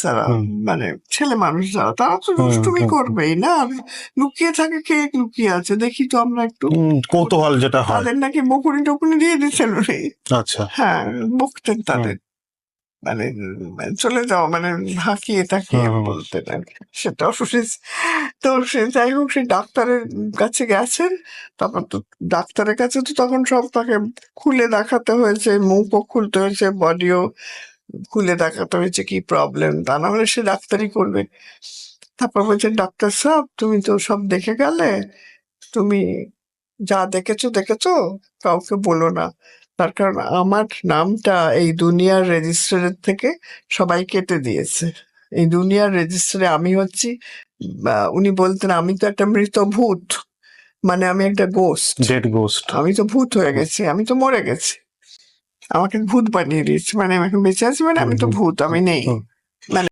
যারা হুম। মানে ছেলে মানুষ যারা, তারা তো দুষ্টুমি করবেই না। আর লুকিয়ে থাকে, কে লুকিয়ে আছে দেখি তো আমরা একটু। কৌতূহল যেটা হয়। তাদের নাকি বকুনি টকুনি দিয়ে দিচ্ছেন উনি। আচ্ছা। হ্যাঁ, বকতেন তাদের, মানে চলে যাওয়া, মানে হাঁকিয়ে তাকিয়ে বলতেন আর কি। সেটাও শুনেছি। তো সে যাই হোক, সে ডাক্তারের কাছে গেছেন। তারপর তো ডাক্তারের কাছে তো তখন সব তাকে খুলে দেখাতে হয়েছে, মুখও খুলতে হয়েছে, বডিও খুলে দেখাতে হয়েছে কি প্রবলেম, তা না হলে সে ডাক্তারি করবে। তারপর বলছেন, ডাক্তার সাহেব তুমি তো সব দেখে গেলে, তুমি যা দেখেছো দেখেছো, কাউকে বলো না। তার কারণ আমার নামটা এই দুনিয়ার রেজিস্টারের থেকে সবাই কেটে দিয়েছে। এই দুনিয়ার রেজিস্টারে আমি হচ্ছি, উনি বলতেন আমি তো একটা মৃত ভূত, মানে আমি একটা গোস্ট, ডেড গোস্ট। আমি তো ভূত হয়ে গেছি, আমি তো মরে গেছি, আমাকে ভূত বানিয়ে দিয়েছে, মানে আমি এখন বেঁচে আছি, মানে আমি তো ভূত, আমি নেই। মানে